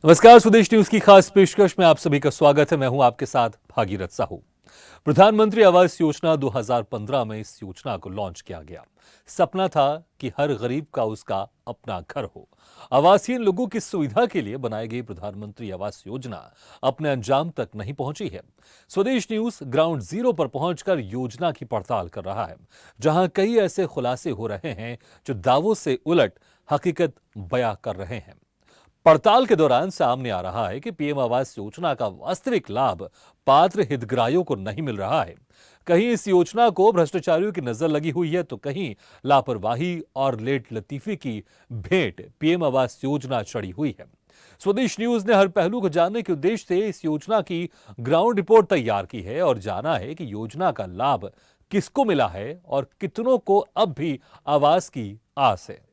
नमस्कार, स्वदेश न्यूज की खास पेशकश में आप सभी का स्वागत है। मैं हूं आपके साथ भागीरथ साहू। प्रधानमंत्री आवास योजना 2015 में इस योजना को लॉन्च किया गया। सपना था कि हर गरीब का उसका अपना घर हो। आवासहीन लोगों की सुविधा के लिए बनाई गई प्रधानमंत्री आवास योजना अपने अंजाम तक नहीं पहुंची है। स्वदेश न्यूज ग्राउंड जीरो पर पहुंचकर योजना की पड़ताल कर रहा है, जहां कई ऐसे खुलासे हो रहे हैं जो दावों से उलट हकीकत बयां कर रहे हैं। पड़ताल के दौरान सामने आ रहा है कि पीएम आवास योजना का वास्तविक लाभ पात्र हितग्राहियों को नहीं मिल रहा है। कहीं इस योजना को भ्रष्टाचारियों की नजर लगी हुई है, तो कहीं लापरवाही और लेट लतीफी की भेंट पीएम आवास योजना चढ़ी हुई है। स्वदेश न्यूज ने हर पहलू को जानने के उद्देश्य से इस योजना की ग्राउंड रिपोर्ट तैयार की है और जाना है कि योजना का लाभ किसको मिला है और कितनों को अब भी आवास की आस है।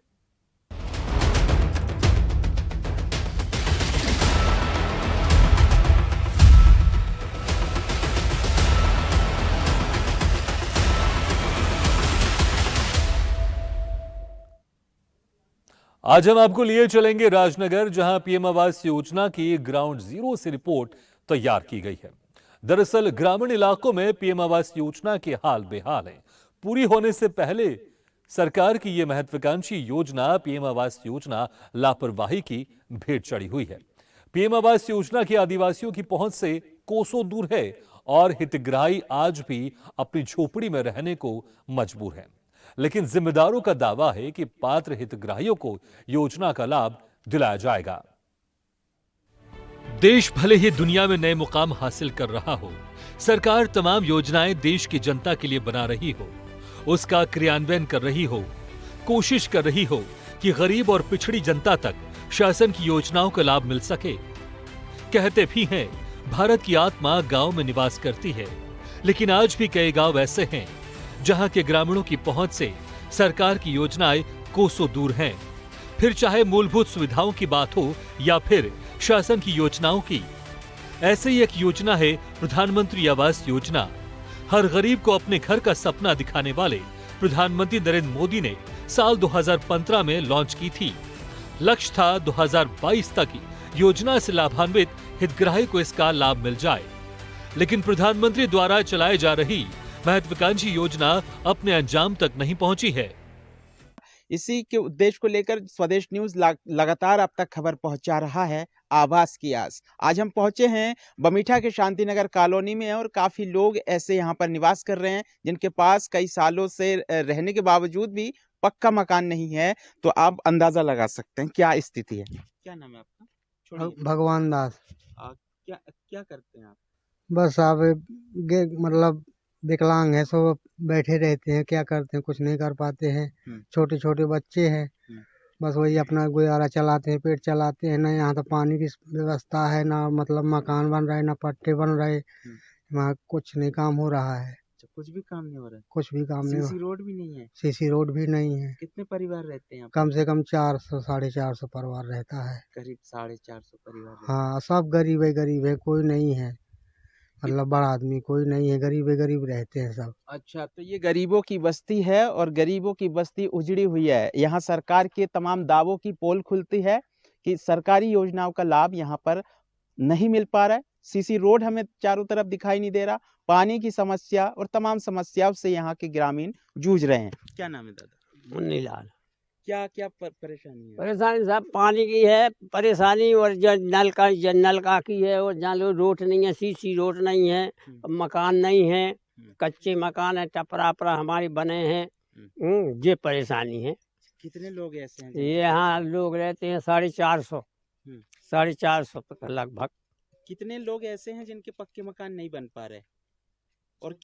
आज हम आपको लिए चलेंगे राजनगर, जहां पीएम आवास योजना की ग्राउंड जीरो से रिपोर्ट तैयार की गई है। दरअसल ग्रामीण इलाकों में पीएम आवास योजना के हाल बेहाल है। पूरी होने से पहले सरकार की यह महत्वाकांक्षी योजना पीएम आवास योजना लापरवाही की भेंट चढ़ी हुई है। पीएम आवास योजना की आदिवासियों की पहुंच से कोसों दूर है और हितग्राही आज भी अपनी झोपड़ी में रहने को मजबूर है। लेकिन जिम्मेदारों का दावा है कि पात्र हितग्राहियों को योजना का लाभ दिलाया जाएगा। देश भले ही दुनिया में नए मुकाम हासिल कर रहा हो, सरकार तमाम योजनाएं देश की जनता के लिए बना रही हो, उसका क्रियान्वयन कर रही हो, कोशिश कर रही हो कि गरीब और पिछड़ी जनता तक शासन की योजनाओं का लाभ मिल सके। कहते भी हैं भारत की आत्मा गांव में निवास करती है, लेकिन आज भी कई गांव ऐसे हैं जहां के ग्रामीणों की पहुंच से सरकार की योजनाएं कोसों दूर हैं। फिर चाहे मूलभूत सुविधाओं की बात हो या फिर शासन की योजनाओं की। ऐसे ही एक योजना है प्रधानमंत्री आवास योजना। हर गरीब को अपने घर का सपना दिखाने वाले प्रधानमंत्री नरेंद्र मोदी ने साल 2015 में लॉन्च की थी। लक्ष्य था 2022 तक योजना से लाभान्वित हितग्राही को इसका लाभ मिल जाए, लेकिन प्रधानमंत्री द्वारा चलाई जा रही महत्वाकांक्षी योजना अपने अंजाम तक नहीं पहुंची है। इसी के उद्देश्य को लेकर स्वदेश न्यूज लगातार आप तक खबर पहुंचा रहा है। आवास की आस। आज हम पहुंचे हैं बमीठा के शांतिनगर कॉलोनी में और काफी लोग ऐसे यहां पर निवास कर रहे हैं जिनके पास कई सालों से रहने के बावजूद भी पक्का मकान नहीं है। तो आप अंदाजा लगा सकते हैं क्या स्थिति है। क्या नाम है आपका? भगवान दास। क्या क्या करते हैं आप? बस आप मतलब विकलांग है, सब बैठे रहते हैं, क्या करते हैं, कुछ नहीं कर पाते हैं। छोटे छोटे बच्चे हैं, बस वही अपना गुजारा चलाते हैं, पेट चलाते हैं। ना यहाँ तो पानी की व्यवस्था है, ना मतलब मकान बन रहा है, ना पट्टे बन रहे। वहाँ कुछ नहीं काम हो रहा है। कुछ भी काम नहीं हो रहा है? कुछ भी काम नहीं। सीसी रोड भी नहीं है? सीसी रोड भी नहीं है। कितने परिवार रहते हैं? कम से कम 400 450 परिवार रहता है। करीब 450 परिवार। हाँ, सब गरीब है, कोई नहीं है, मतलब बड़ा आदमी कोई नहीं है, गरीब रहते हैं सब। अच्छा, तो ये गरीबों की बस्ती है और गरीबों की बस्ती उजड़ी हुई है। यहाँ सरकार के तमाम दावों की पोल खुलती है कि सरकारी योजनाओं का लाभ यहाँ पर नहीं मिल पा रहा है। सीसी रोड हमें चारों तरफ दिखाई नहीं दे रहा। पानी की समस्या और तमाम समस्याओं से यहाँ के ग्रामीण जूझ रहे हैं। क्या नाम है दादा? मुन्नी लाल। क्या क्या परेशानी है? परेशानी साहब पानी की है परेशानी, और जो नलका की है, और जहाँ रोड नहीं है, सीसी रोड नहीं है, मकान नहीं है, कच्चे मकान है, टपरा अपरा हमारे बने हैं। ये परेशानी है। कितने लोग ऐसे हैं? यहाँ लोग रहते हैं 450 लगभग। कितने लोग ऐसे हैं जिनके पक्के मकान नहीं बन पा रहे? और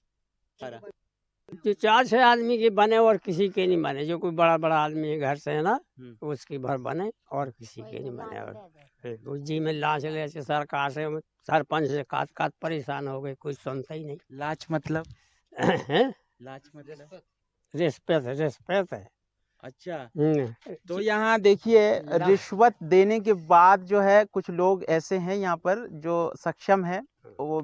जो 4-6 आदमी के बने और किसी के नहीं बने। जो कोई बड़ा बड़ा आदमी है घर से है ना, उसकी भर बने और किसी के नहीं बने। और जी में लाच ले सरकार से, सरपंच से काट परेशान हो गए, कोई सुनता ही नहीं। लाच मतलब? लाच मतलब रिश्वत है। अच्छा, तो यहाँ देखिए रिश्वत देने के बाद जो है कुछ लोग ऐसे हैं यहाँ पर जो सक्षम है, वो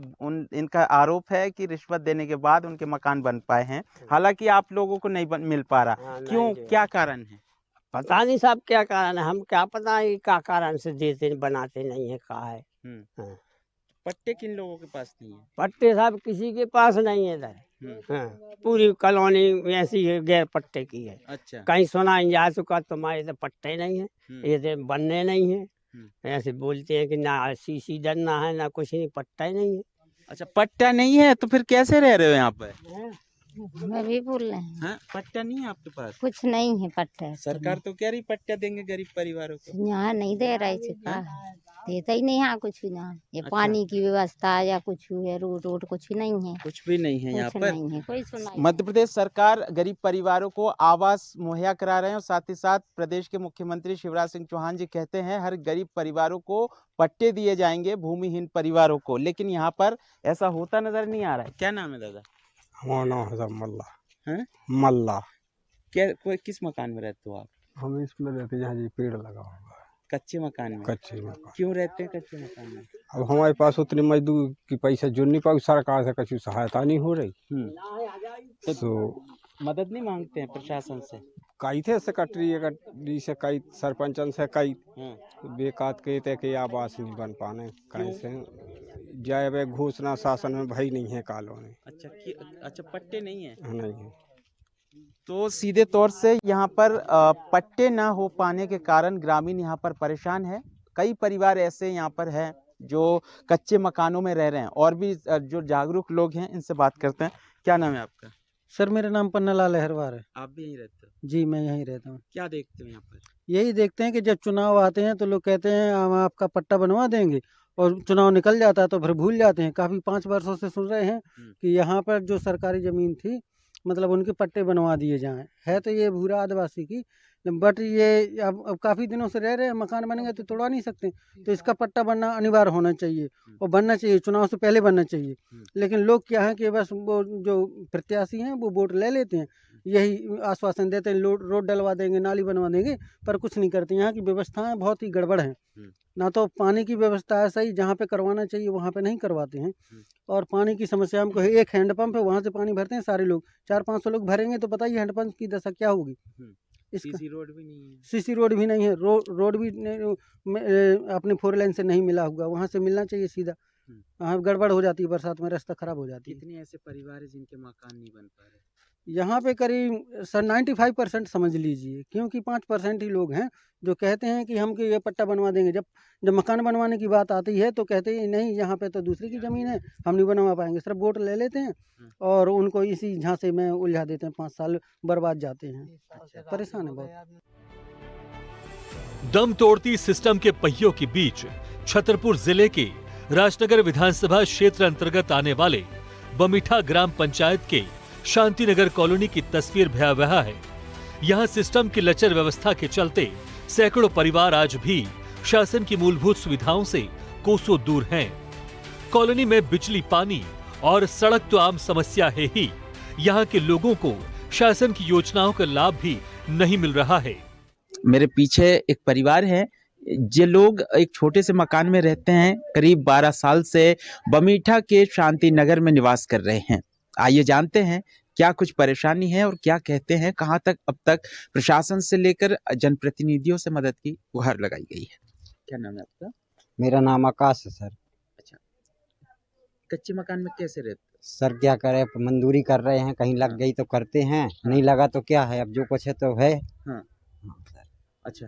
इनका आरोप है कि रिश्वत देने के बाद उनके मकान बन पाए हैं, हालांकि आप लोगों को नहीं मिल पा रहा। क्यों, क्या कारण है? पता नहीं साहब क्या कारण है, हम क्या पता है क्या कारण से देते बनाते नहीं है, कहा है। हाँ। पट्टे किन लोगों के पास नहीं है? पट्टे साहब किसी के पास नहीं है इधर। हाँ, पूरी कॉलोनी ऐसी है, गैर पट्टे की है। अच्छा। कहीं सुना जा चुका तुम्हारे तो पट्टे नहीं है, ये तो बनने नहीं है। ऐसे बोलते हैं कि ना सीसी डरना है ना कुछ नहीं, पट्टा ही नहीं है। अच्छा, पट्टा नहीं है तो फिर कैसे रह रहे हो यहाँ पर? मैं भी बोल रहे हैं, हाँ, पट्टा नहीं है आपके पास? कुछ नहीं है पट्टा। सरकार तो कह रही पट्टा देंगे गरीब परिवारों को। यहाँ नहीं दे रहे थे का, देता ही नहीं यहाँ कुछ यहाँ। ये अच्छा। पानी की व्यवस्था या कुछ है, रोड रोड कुछ नहीं है, कुछ भी नहीं है यहाँ कुछ पर। नहीं है, कोई सुनाई। मध्य प्रदेश सरकार गरीब परिवारों को आवास मुहैया करा रहे हैं और साथ ही साथ प्रदेश के मुख्यमंत्री शिवराज सिंह चौहान जी कहते हैं हर गरीब परिवारों को पट्टे दिए जाएंगे, भूमिहीन परिवारों को, लेकिन यहाँ पर ऐसा होता नजर नहीं आ रहा है। क्या नाम है दादा? हमारा नाम है साहब मल्ला। हैं? मल्ला। कोई किस मकान में रहते हो आप? हम इसमें रहते हैं, यहाँ जी पेड़ लगा हुआ है, कच्चे मकान में? कच्चे मकान। क्यों रहते हैं कच्चे मकान में? अब हमारे पास उतने मजदूर की पैसा जुड़ नहीं पाई, सरकार से कुछ सहायता नहीं हो रही। तो मदद नहीं मांगते हैं प्रशासन से? कई थे सेक्रेटरी से, कई सरपंचन से, कई बेकात कहते कि आवास नहीं बन पाने, कैसे जाए वे घोषणा शासन में भाई नहीं है कॉलोनी। अच्छा, पट्टे नहीं है? नहीं है। तो सीधे तौर से यहाँ पर पट्टे ना हो पाने के कारण ग्रामीण यहाँ पर परेशान है। कई परिवार ऐसे यहाँ पर हैं जो कच्चे मकानों में रह रहे हैं। और भी जो जागरूक लोग हैं इनसे बात करते हैं। क्या नाम है आपका? सर मेरा नाम पन्नालाल लहरवार है। आप भी यहीं रहते हो? जी मैं यहीं रहता हूँ। क्या देखते हो यहाँ पर? यही देखते हैं कि जब चुनाव आते हैं तो लोग कहते हैं हम आपका पट्टा बनवा देंगे, और चुनाव निकल जाता है तो फिर भूल जाते हैं। काफ़ी 5 वर्षों से सुन रहे हैं कि यहाँ पर जो सरकारी ज़मीन थी मतलब उनके पट्टे बनवा दिए जाएं। है तो ये भूरा आदिवासी की, बट ये अब काफ़ी दिनों से रह रहे हैं, मकान बनेंगे तो तोड़वा नहीं सकते, तो इसका पट्टा बनना अनिवार्य होना चाहिए और बनना चाहिए, चुनाव से पहले बनना चाहिए। लेकिन लोग क्या है कि बस वो जो प्रत्याशी हैं वो वोट ले लेते हैं, यही आश्वासन देते हैं रोड डलवा देंगे, नाली बनवा देंगे, पर कुछ नहीं करते। यहाँ की व्यवस्थाएं बहुत ही गड़बड़ हैं। ना तो पानी की व्यवस्था है सही, जहाँ पे करवाना चाहिए वहाँ पे नहीं करवाते हैं। और पानी की समस्या हमको है, एक हैंडपंप है वहाँ से पानी भरते हैं सारे लोग, 400-500 लोग भरेंगे तो बताइए हैंडपंप की दशा क्या होगी। इसका सीसी रोड भी नहीं है? सीसी रोड भी नहीं है, रोड भी अपने 4 लेन से नहीं मिला हुआ, वहाँ से मिलना चाहिए सीधा। वहाँ गड़बड़ हो जाती है, बरसात में रास्ता खराब हो जाती है। कितने ऐसे परिवार हैं जिनके मकान नहीं बन पा रहे? यहाँ पे करीब सर 95% समझ लीजिए, क्योंकि 5% ही लोग हैं जो कहते हैं कि हमको ये पट्टा बनवा देंगे। जब मकान बनवाने की बात आती है तो कहते हैं नहीं यहाँ पे तो दूसरी की ज़मीन है, हम नहीं बनवा पाएंगे। सिर्फ वोट ले लेते हैं और उनको इसी झांसे में उलझा देते हैं, 5 साल बर्बाद जाते हैं। परेशान है बहुत। दम तोड़ती सिस्टम के पहियों के बीच छतरपुर जिले के राजनगर विधानसभा क्षेत्र अंतर्गत आने वाले बमीठा ग्राम पंचायत के शांतिनगर कॉलोनी की तस्वीर भयावह है। यहाँ सिस्टम की लचर व्यवस्था के चलते सैकड़ों परिवार आज भी शासन की मूलभूत सुविधाओं से कोसों दूर हैं। कॉलोनी में बिजली, पानी और सड़क तो आम समस्या है ही, यहाँ के लोगों को शासन की योजनाओं का लाभ भी नहीं मिल रहा है। मेरे पीछे एक परिवार है, ये लोग एक छोटे से मकान में रहते हैं, करीब 12 साल से बमीठा के शांति नगर में निवास कर रहे हैं। आइए जानते हैं क्या कुछ परेशानी है और क्या कहते हैं, कहां तक अब तक प्रशासन से लेकर जनप्रतिनिधियों से मदद की गुहार लगाई गई है। क्या नाम है आपका? मेरा नाम आकाश है सर। अच्छा, कच्चे मकान में कैसे रहते? सर क्या करें, मंजूरी कर रहे हैं, कहीं लग गई तो करते हैं, नहीं लगा तो क्या है, अब जो कुछ है तो है। हाँ सर। अच्छा,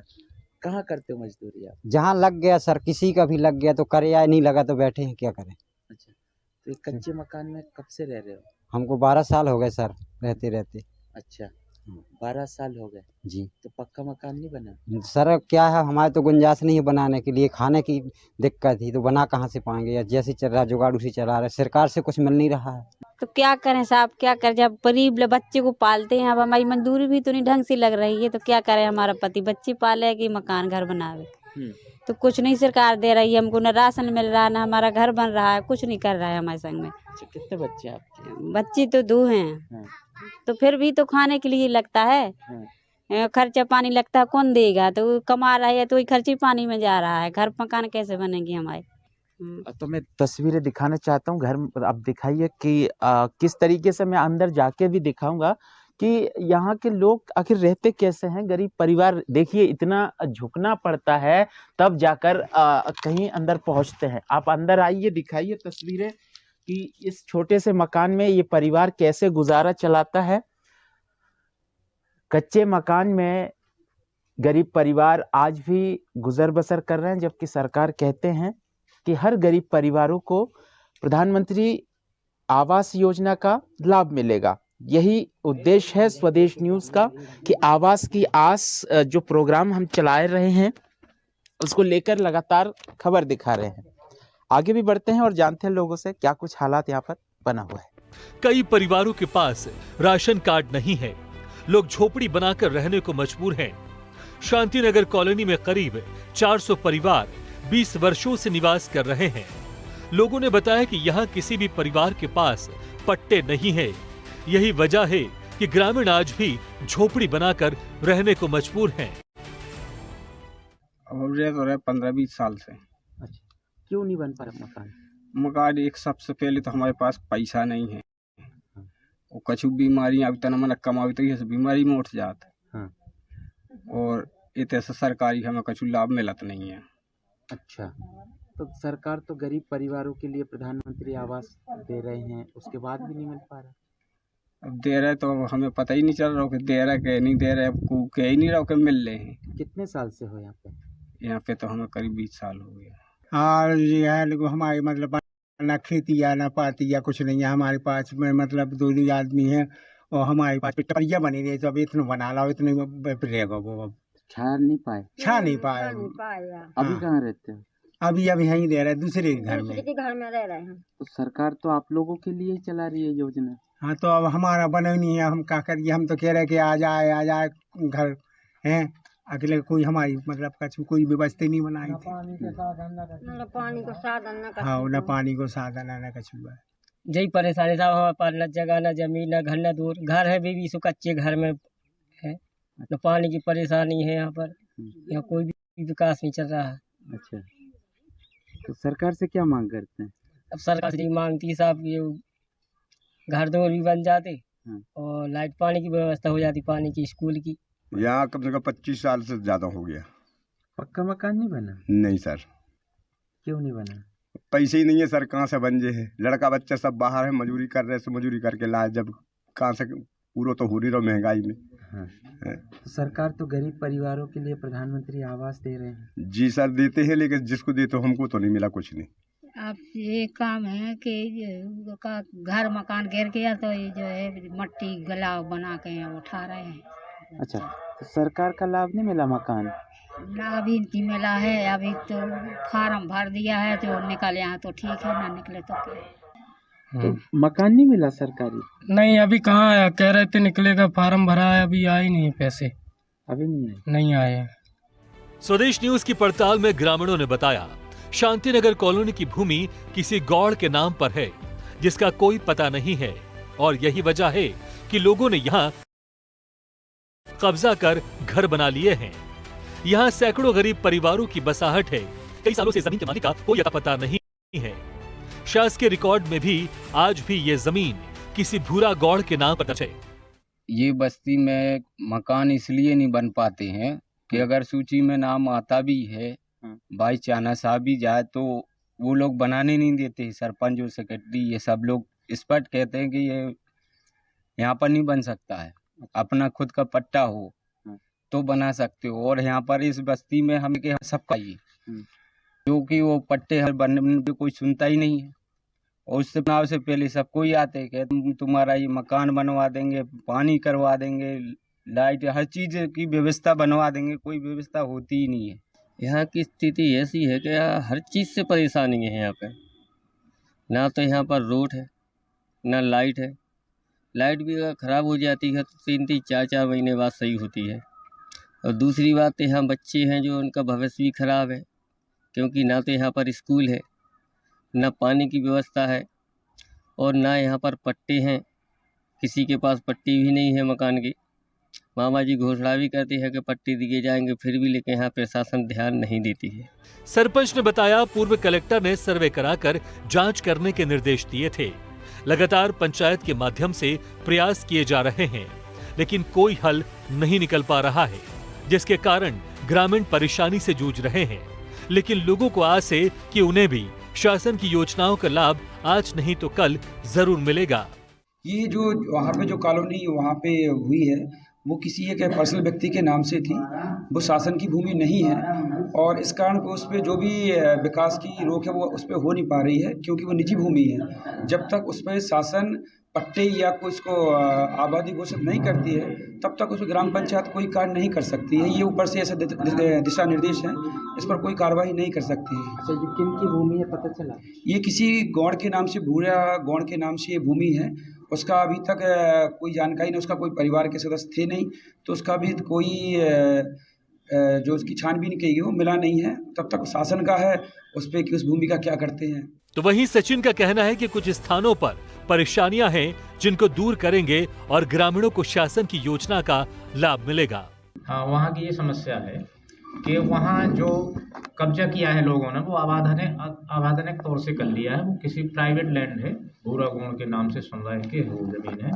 कहाँ करते हो मजदूरी आप? जहाँ लग गया सर, किसी का भी लग गया तो करे, या नहीं लगा तो बैठे हैं, क्या करें। अच्छा, तो एक कच्चे मकान में कब से रह रहे हो? हमको 12 साल हो गए सर रहते रहते। अच्छा, 12 साल हो गए जी। तो पक्का मकान नहीं बना? सर क्या है, हमारे तो गुंजाइश नहीं है बनाने के लिए, खाने की दिक्कत थी तो बना कहाँ से पाएंगे, या जैसे चल रहा जुगाड़ उसी चला रहे, सरकार से कुछ मिल नहीं रहा है। तो क्या करें साहब, क्या करें, जब गरीब बच्चे को पालते हैं, अब हमारी मजदूरी भी तो नहीं ढंग से लग रही है, तो क्या करें, हमारा पति बच्चे पाले कि मकान घर बनावे, तो कुछ नहीं सरकार दे रही है हमको, न राशन मिल रहा है, न हमारा घर बन रहा है, कुछ नहीं कर रहा है हमारे संग में। अच्छा, कितने बच्चे आपके? बच्चे तो 2 हैं, तो फिर भी तो खाने के लिए लगता है, खर्चा पानी लगता है, कौन देगा, तो कमा रहा है तो वही खर्चे पानी में जा रहा है, घर मकान कैसे बनेगी हमारे। तो मैं तस्वीरें दिखाना चाहता हूँ घर, अब दिखाइए कि किस तरीके से, मैं अंदर जाके भी दिखाऊंगा कि यहाँ के लोग आखिर रहते कैसे हैं, गरीब परिवार। देखिए इतना झुकना पड़ता है तब जाकर कहीं अंदर पहुंचते हैं। आप अंदर आइए, दिखाइए तस्वीरें कि इस छोटे से मकान में ये परिवार कैसे गुजारा चलाता है। कच्चे मकान में गरीब परिवार आज भी गुजर बसर कर रहे हैं, जबकि सरकार कहते हैं कि हर गरीब परिवारों को प्रधानमंत्री आवास योजना का लाभ मिलेगा। यही उद्देश्य है स्वदेश न्यूज का कि आवास की आस जो प्रोग्राम हम चला रहे हैं उसको लेकर लगातार खबर दिखा रहे हैं। आगे भी बढ़ते हैं और जानते हैं लोगों से क्या कुछ हालात यहाँ पर बना हुआ है। कई परिवारों के पास राशन कार्ड नहीं है, लोग झोपड़ी बनाकर रहने को मजबूर हैं। शांतिनगर कॉलोनी में करीब 400 परिवार 20 वर्षों से निवास कर रहे हैं। लोगों ने बताया कि यहाँ किसी भी परिवार के पास पट्टे नहीं है। यही वजह है कि ग्रामीण आज भी झोपड़ी बनाकर रहने को मजबूर हैं। अब रह तो रहे 15-20 साल से। क्यों नहीं बन पा रहा मकान? मकान एक सबसे पहले तो हमारे पास पैसा नहीं है, और कछु बीमारियां अभी तना मन कमाई तो ये बीमारी में उठ जाता है, और इतने से सरकारी हमें कछु लाभ मिलत नहीं है। अच्छा, तो सरकार तो गरीब परिवारों के लिए प्रधानमंत्री आवास दे रहे हैं, उसके बाद भी नहीं मिल पा रहा। अब दे रहे तो हमें पता ही नहीं चल रहा कि दे रहा कि नहीं दे रहे, को कह ही नहीं रहा कि मिल रहे हैं। कितने साल से हो यहाँ पे? यहाँ पे तो हमें करीब 20 साल हो गया। हाँ जी है, लेकिन हमारे मतलब ना खेती या ना पाती या कुछ नहीं है हमारे पास में, मतलब 2 आदमी है और हमारे पास टपरिया बनी रही, तो अब इतना बना ला इतने रहेगा वो। अब छा नहीं पाए। अभी कहाँ रहते हो? अभी यहीं रह रहे, दूसरे घर में रह रहे हैं। तो सरकार तो आप लोगों के लिए ही चला रही है योजना। हाँ, तो अब हमारा बना नहीं है, हम क्या करिए। हम तो कह रहे कि आ जाए घर हैं, अकेले कोई हमारी मतलब कछु कोई व्यवस्था नहीं बनाई थी। न पानी को साधन न हाँ, न पानी को साधन न कछु है। यही परेशानी था हमारे पास, न जगह न जमीन न घर न दूर। घर है भी सो कच्चे घर में है, न पानी की परेशानी है यहाँ पर। यहाँ कोई भी विकास नहीं चल रहा है। अच्छा, तो सरकार से क्या मांग करते हैं? अब सरकार से मांगती साहब ये घर दूर भी बन जाते और लाइट पानी की व्यवस्था हो जाती, पानी की, स्कूल की। यहाँ कम से कम 25 साल से ज़्यादा हो गया। पक्का मकान नहीं बना? नहीं सर। क्यों नहीं बना? पैसे ही नहीं है सर, कहाँ से बन जे है। लड़का बच्चा सब बाहर है, मजदूरी कर रहे, सब मजदूरी करके लाए, जब कहाँ से पूरा तो हो नहीं रहा महंगाई में। हाँ। तो सरकार तो गरीब परिवारों के लिए प्रधानमंत्री आवास दे रहे हैं। जी सर देते हैं, लेकिन जिसको देते हो हमको तो नहीं मिला कुछ नहीं। अब ये काम है कि घर मकान घेर के तो ये जो है मट्टी गलाव बना के उठा रहे हैं। अच्छा, तो सरकार का लाभ नहीं मिला मकान? लाभ ही मिला है, अभी तो फार्म भर दिया है, तो निकले यहाँ तो ठीक है, ना निकले तो क्या। तो मकान नहीं मिला सरकारी? नहीं, अभी कहाँ आया, कह रहे थे निकलेगा, फार्म भरा है, अभी आए नहीं है पैसे। अभी नहीं आए। स्वदेश न्यूज की पड़ताल में ग्रामीणों ने बताया, शांतिनगर कॉलोनी की भूमि किसी गौड़ के नाम पर है, जिसका कोई पता नहीं है, और यही वजह है कि लोगों ने यहाँ कब्जा कर घर बना लिए हैं। यहाँ सैकड़ों गरीब परिवारों की बसाहट है। कई सालों से जमीन के मालिक का कोई अता पता नहीं है। शासकीय रिकॉर्ड में भी आज भी ये जमीन किसी भूरा गौड़ के नाम पर दर्ज है। ये बस्ती में मकान इसलिए नहीं बन पाते हैं कि अगर सूची में नाम आता भी है, बाई चांस आ भी जाए, तो वो लोग बनाने नहीं देते। सरपंच और सेक्रेटरी ये सब लोग स्पष्ट कहते हैं कि ये यहाँ पर नहीं बन सकता है, अपना खुद का पट्टा हो तो बना सकते हो। और यहाँ पर इस बस्ती में हमें के सबका ये क्योंकि वो पट्टे हर बनने पे कोई सुनता ही नहीं है, और उससे चुनाव से पहले सबको ही आते कि तुम्हारा ये मकान बनवा देंगे, पानी करवा देंगे, लाइट, हर चीज़ की व्यवस्था बनवा देंगे। कोई व्यवस्था होती ही नहीं है। यहाँ की स्थिति ऐसी है कि हर चीज़ से परेशानी है। यहाँ पे ना तो यहाँ पर रोड है, ना लाइट है। लाइट भी अगर ख़राब हो जाती है तो 3-3, 4-4 महीने बाद सही होती है। और दूसरी बात, यहाँ बच्चे हैं जो उनका भविष्य भी ख़राब है, क्योंकि ना तो यहाँ पर स्कूल है, ना पानी की व्यवस्था है, और ना यहाँ पर पट्टे हैं। किसी के पास पट्टी भी नहीं है मकान की। मामा जी घोषणा भी करती है कि पट्टी दिए जाएंगे, फिर भी लेकिन यहाँ प्रशासन ध्यान नहीं देती है। सरपंच ने बताया, पूर्व कलेक्टर ने सर्वे कराकर जांच करने के निर्देश दिए थे। लगातार पंचायत के माध्यम से प्रयास किए जा रहे हैं, लेकिन कोई हल नहीं निकल पा रहा है, जिसके कारण ग्रामीण परेशानी से जूझ रहे हैं। लेकिन लोगों को आस है कि उन्हें भी शासन की योजनाओं का लाभ आज नहीं तो कल जरूर मिलेगा। ये जो वहाँ पे जो कॉलोनी वहाँ पे हुई है वो किसी एक पर्सनल व्यक्ति के नाम से थी, वो शासन की भूमि नहीं है और इस कारण पे उस पर जो भी विकास की रोक है वो उस पर हो नहीं पा रही है क्योंकि वो निजी भूमि है। जब तक उस पर शासन पट्टे या कोई इसको आबादी घोषित नहीं करती है तब तक उस पर ग्राम पंचायत कोई कार्य नहीं कर सकती है। ये ऊपर से ऐसे दिशा निर्देश हैं, इस पर कोई कार्रवाई नहीं कर सकती है। अच्छा, ये किन की भूमि है पता चला? ये किसी गौड़ के नाम से, भूरा गौड़ के नाम से ये भूमि है। उसका अभी तक कोई जानकारी नहीं, उसका कोई परिवार के सदस्य थे नहीं, तो उसका भी कोई जो उसकी छानबीन की गई मिला नहीं है। तब तक शासन का है उस पर कि उस भूमि का क्या करते हैं। तो वहीं सचिन का कहना है कि कुछ स्थानों पर परेशानियां हैं जिनको दूर करेंगे और ग्रामीणों को शासन की योजना का लाभ मिलेगा। हाँ, वहाँ की ये समस्या है कि वहाँ जो कब्जा किया है लोगों ने वो अवैधानिक तौर से कर लिया है। वो किसी प्राइवेट लैंड है, भूरा गौड़ के नाम से समुदाय के वो जमीन है,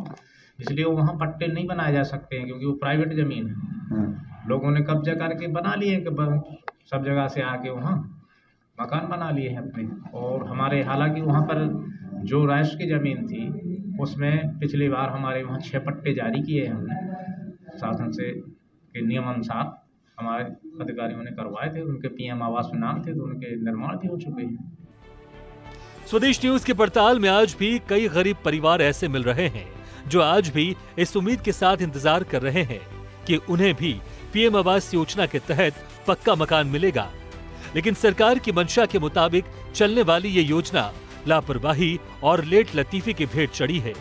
इसलिए वो वहाँ पट्टे नहीं बनाए जा सकते हैं क्योंकि वो प्राइवेट जमीन है। लोगों ने कब्जा करके बना लिए सब जगह से आके वहाँ मकान बना लिए हैं अपने। और हमारे हालांकि वहाँ पर जो राष्ट्र की ज़मीन थी उसमें पिछली बार हमारे वहाँ 6 पट्टे जारी किए हैं हमने शासन से के नियम अनुसार हमारे अधिकारियों ने करवाए थे। उनके पीएम आवास में नाम थे तो उनके निर्माण भी हो चुके हैं। स्वदेश न्यूज की पड़ताल में आज भी कई गरीब परिवार ऐसे मिल रहे हैं जो आज भी इस उम्मीद के साथ इंतजार कर रहे हैं कि उन्हें भी पीएम आवास योजना के तहत पक्का मकान मिलेगा। लेकिन सरकार की मंशा के मुताबिक चलने वाली ये योजना लापरवाही और लेट लतीफी की भेंट चढ़ी है।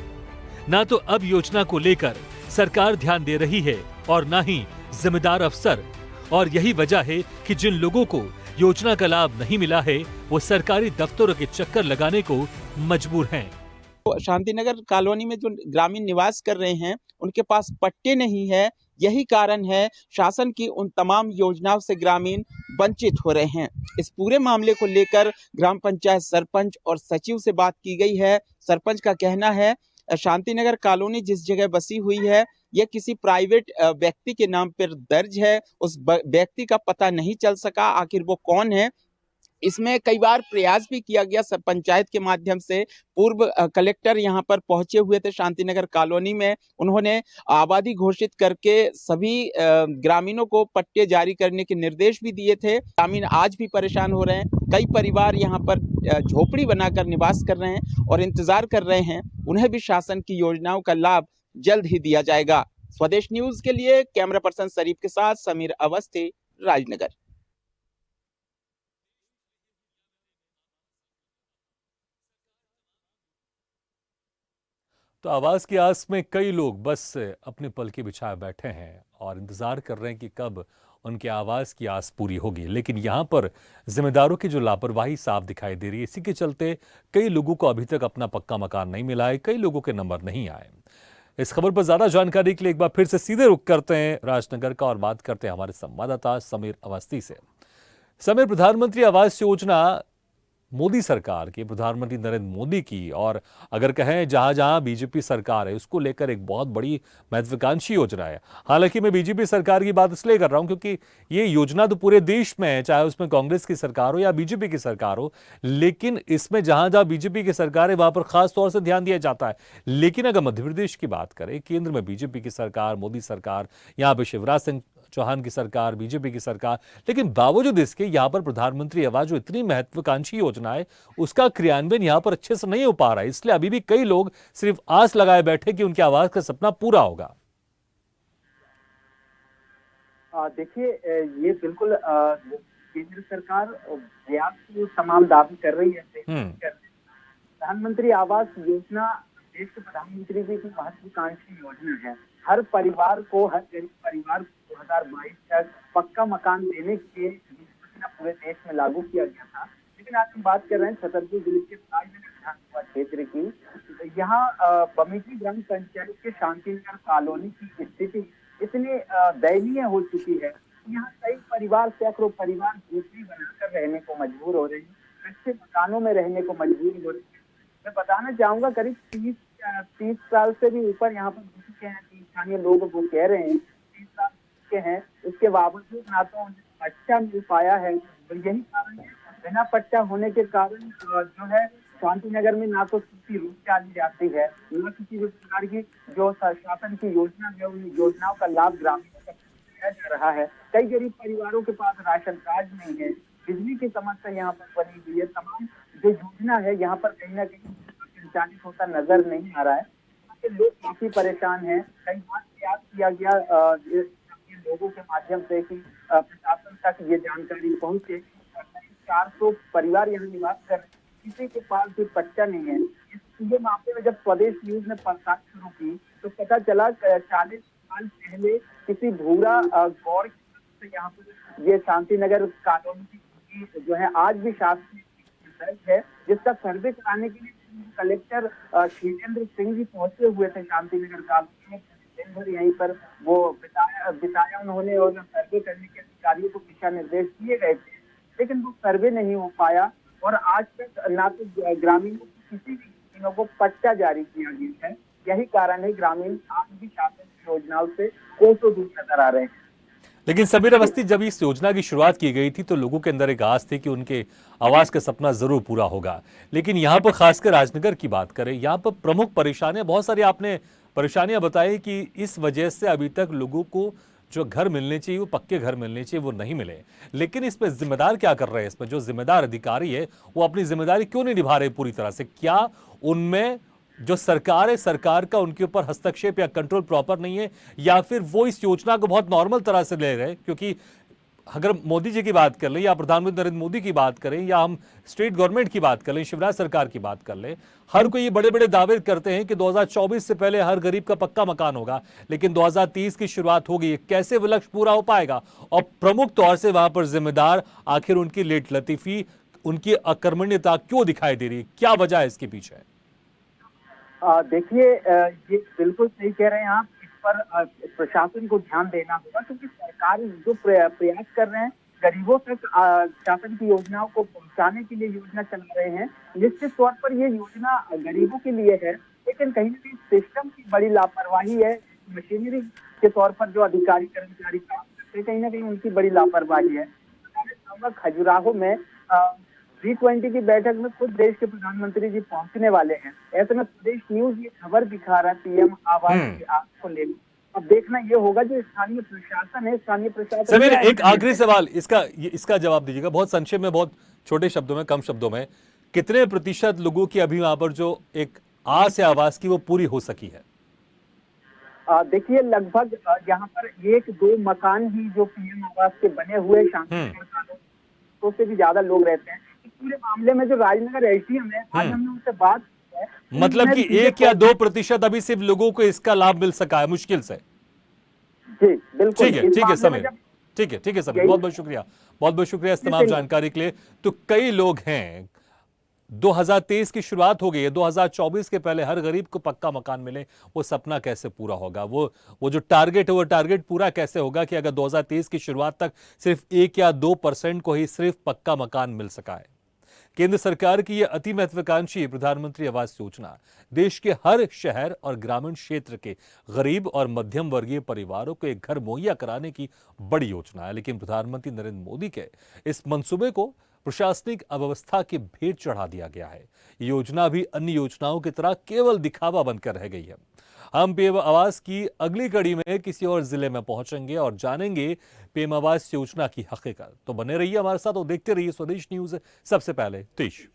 ना तो अब योजना को लेकर सरकार ध्यान दे रही है और ना ही जिम्मेदार अफसर, और यही वजह है कि जिन लोगों को योजना का लाभ नहीं मिला है वो सरकारी दफ्तरों के चक्कर लगाने को मजबूर हैं। शांतिनगर कॉलोनी में जो ग्रामीण निवास कर रहे हैं उनके पास पट्टे नहीं है, यही कारण है शासन की उन तमाम योजनाओं से ग्रामीण वंचित हो रहे हैं। इस पूरे मामले को लेकर ग्राम पंचायत सरपंच और सचिव से बात की गई है। सरपंच का कहना है शांतिनगर कॉलोनी जिस जगह बसी हुई है यह किसी प्राइवेट व्यक्ति के नाम पर दर्ज है। उस व्यक्ति का पता नहीं चल सका आखिर वो कौन है। इसमें कई बार प्रयास भी किया गया पंचायत के माध्यम से। पूर्व कलेक्टर यहां पर पहुंचे हुए थे शांतिनगर कॉलोनी में, उन्होंने आबादी घोषित करके सभी ग्रामीणों को पट्टे जारी करने के निर्देश भी दिए थे। ग्रामीण आज भी परेशान हो रहे हैं। कई परिवार यहां पर झोपड़ी बनाकर निवास कर रहे हैं और इंतजार कर रहे हैं उन्हें भी शासन की योजनाओं का लाभ जल्द ही दिया जाएगा। स्वदेश न्यूज के लिए कैमरा पर्सन शरीफ के साथ समीर अवस्थी, राजनगर। तो आवास की आस में कई लोग बस अपने पलके बिछाए बैठे हैं और इंतजार कर रहे हैं कि कब उनके आवास की आस पूरी होगी। लेकिन यहाँ पर जिम्मेदारों की जो लापरवाही साफ दिखाई दे रही है, इसी के चलते कई लोगों को अभी तक अपना पक्का मकान नहीं मिला है, कई लोगों के नंबर नहीं आए। इस खबर पर ज्यादा जानकारी के लिए एक बार फिर से सीधे रुख करते हैं राजनगर का और बात करते हैं हमारे संवाददाता समीर अवस्थी से। समीर, प्रधानमंत्री आवास योजना मोदी सरकार की, प्रधानमंत्री नरेंद्र मोदी की, और अगर कहें जहां जहां बीजेपी सरकार है उसको लेकर एक बहुत बड़ी महत्वाकांक्षी योजना है। हालांकि मैं बीजेपी सरकार की बात इसलिए कर रहा हूं क्योंकि ये योजना तो पूरे देश में है, चाहे उसमें कांग्रेस की सरकार हो या बीजेपी की सरकार हो, लेकिन इसमें जहां जहां बीजेपी की सरकार है वहां पर खास तौर से ध्यान दिया जाता है। लेकिन अगर मध्य प्रदेश की बात करें, केंद्र में बीजेपी की सरकार, मोदी सरकार, यहाँ पे शिवराज सिंह चौहान की सरकार, बीजेपी की सरकार, लेकिन बावजूद इसके यहाँ पर प्रधानमंत्री आवास जो इतनी महत्वाकांक्षी योजना है उसका क्रियान्वयन यहाँ पर अच्छे से नहीं हो पा रहा है। इसलिए अभी भी कई लोग सिर्फ आस लगाए बैठे कि उनके आवास का सपना पूरा होगा। देखिए, ये बिल्कुल केंद्र सरकार प्रयास तमाम दावे कर रही है। प्रधानमंत्री आवास योजना देश के प्रधानमंत्री जी की महत्वाकांक्षी योजना है। हर परिवार को, हर गरीब परिवार को 2022 तक पक्का मकान देने के योजना पूरे देश में लागू किया गया था। लेकिन आज हम बात कर रहे हैं छतरपुर जिले के राजनगर विधानसभा क्षेत्र की। यहाँ बमेठी ग्राम पंचायत के शांतिनगर कॉलोनी की स्थिति इतनी दयनीय हो चुकी है। यहाँ कई परिवार, सैकड़ों परिवार झोपड़ी बनाकर रहने को मजबूर हो रहे हैं, कच्चे मकानों में रहने को मजबूर हो रहे हैं। मैं बताना चाहूंगा करीब 30 साल से भी ऊपर यहाँ पर हो चुके हैं, 30 स्थानीय लोग वो कह रहे हैं 30 साल के हैं, उसके बावजूद ना तो उन्हें पट्टा मिल पाया है। तो यही कारण है, बिना पट्टा होने के कारण जो है शांति नगर में ना तो किसी रूट डाली जाती है, न किसी भी प्रकार की जो शासन की योजना है उन योजनाओं का लाभ ग्रामीणों तक दिया जा रहा है। कई गरीब परिवारों के पास राशन कार्ड नहीं है, बिजली की समस्या यहाँ पर बनी हुई है। तमाम जो योजना है यहाँ पर कहीं ना कहीं संचालित होता नजर नहीं आ रहा है। यहाँ के लोग काफी परेशान हैं। कई बार प्रयास किया गया लोगों के माध्यम से कि प्रशासन तक ये जानकारी पहुंचे। 400 परिवार यहाँ निवास कर रहे हैं, किसी के पास भी पट्टा नहीं है। ये मामले में जब स्वदेश न्यूज ने पड़ताल शुरू की तो पता चला 40 साल पहले किसी भूरा गौर से यहाँ पर ये शांति नगर कॉलोनी की जो है आज भी शासकीय दर्ज है, जिसका सर्वे कराने के लिए कलेक्टर शीलेंद्र सिंह जी पहुंचे हुए थे शांति नगर कॉलोनी में। दिन भर यहीं पर वो बिताया उन्होंने और सर्वे करने के अधिकारियों को दिशा निर्देश दिए गए थे, लेकिन वो सर्वे नहीं हो पाया और आज तक ना तो ग्रामीणों को किसी भी ग्रामीणों को पट्टा जारी किया गया है। यही कारण है ग्रामीण आज भी शासन की योजनाओं से कोसों दूर नजर आ रहे हैं। लेकिन समीर अवस्थी, जब इस योजना की शुरुआत की गई थी तो लोगों के अंदर एक आस थी कि उनके आवास का सपना जरूर पूरा होगा। लेकिन यहाँ पर खासकर राजनगर की बात करें, यहाँ पर प्रमुख परेशानियां बहुत सारी आपने परेशानियां बताई कि इस वजह से अभी तक लोगों को जो घर मिलने चाहिए, वो पक्के घर मिलने चाहिए, वो नहीं मिले। लेकिन इसमें जिम्मेदार क्या कर रहे हैं? इसमें जो जिम्मेदार अधिकारी है वो अपनी जिम्मेदारी क्यों नहीं निभा रहे पूरी तरह से? क्या उनमें जो सरकार है, सरकार का उनके ऊपर हस्तक्षेप या कंट्रोल प्रॉपर नहीं है, या फिर वो इस योजना को बहुत नॉर्मल तरह से ले रहे हैं? क्योंकि अगर मोदी जी की बात कर लें या प्रधानमंत्री नरेंद्र मोदी की बात करें या हम स्टेट गवर्नमेंट की बात कर लें, शिवराज सरकार की बात कर लें, हर कोई ये बड़े बड़े दावे करते हैं कि 2024 से पहले हर गरीब का पक्का मकान होगा, लेकिन 2030 की शुरुआत हो गई है, कैसे वो लक्ष्य पूरा हो पाएगा? और प्रमुख तौर से वहां पर जिम्मेदार आखिर उनकी लेट लतीफी, उनकी अकर्मण्यता क्यों दिखाई दे रही है? क्या वजह है इसके पीछे? देखिए, ये बिल्कुल सही कह रहे हैं आप। इस पर प्रशासन को ध्यान देना होगा, क्योंकि सरकार जो प्रयास कर रहे हैं गरीबों तक शासन की योजनाओं को पहुंचाने के लिए योजना चला रहे हैं। निश्चित तौर पर ये योजना गरीबों के लिए है, लेकिन कहीं ना कहीं सिस्टम की बड़ी लापरवाही है। मशीनरी के तौर पर जो अधिकारी कर्मचारी काम करते हैं, कहीं ना कहीं उनकी बड़ी लापरवाही है। खजुराहो में G20 की बैठक में खुद देश के प्रधानमंत्री जी पहुंचने वाले हैं। ऐसे में प्रदेश न्यूज ये खबर दिखा रहा है पीएम आवास की आस को लेकर। अब देखना ये होगा जो स्थानीय प्रशासन है, स्थानीय प्रशासन। समीर, एक आखिरी सवाल, इसका जवाब दीजिएगा बहुत संक्षेप में, बहुत छोटे शब्दों में, कम शब्दों में। कितने प्रतिशत लोगों की अभी वहां पर जो एक आस है आवास की वो पूरी हो सकी है? देखिए, लगभग यहाँ पर 1-2 मकान ही जो पीएम आवास के बने हुए शांति तो से भी ज्यादा लोग रहते हैं। पूरे मामले में जो राजनगर एसडीएम है, आज हमने उनसे बात की है, मतलब कि 1 या 2% अभी सिर्फ लोगों को इसका लाभ मिल सका है, मुश्किल से। जी बिल्कुल। ठीक है समीर, ठीक है समीर, बहुत बहुत शुक्रिया इस तमाम जानकारी के लिए। तो कई लोग हैं, 2023 की शुरुआत हो गई है, 2024 के पहले हर गरीब को पक्का मकान मिले, वो सपना कैसे पूरा होगा? वो जो टारगेट है वो टारगेट पूरा कैसे होगा कि अगर 2023 की शुरुआत तक सिर्फ 1 या 2% को ही सिर्फ पक्का मकान मिल सका है? केंद्र सरकार की यह अति महत्वाकांक्षी प्रधानमंत्री आवास योजना देश के हर शहर और ग्रामीण क्षेत्र के गरीब और मध्यम वर्गीय परिवारों को एक घर मुहैया कराने की बड़ी योजना है। लेकिन प्रधानमंत्री नरेंद्र मोदी के इस मंसूबे को प्रशासनिक अव्यवस्था के भेंट चढ़ा दिया गया है। ये योजना भी अन्य योजनाओं की तरह केवल दिखावा बनकर रह गई है। हम पीएम आवास की अगली कड़ी में किसी और जिले में पहुंचेंगे और जानेंगे पीएम आवास योजना की हकीकत। तो बने रहिए हमारे साथ और देखते रहिए स्वदेश न्यूज, सबसे पहले देश।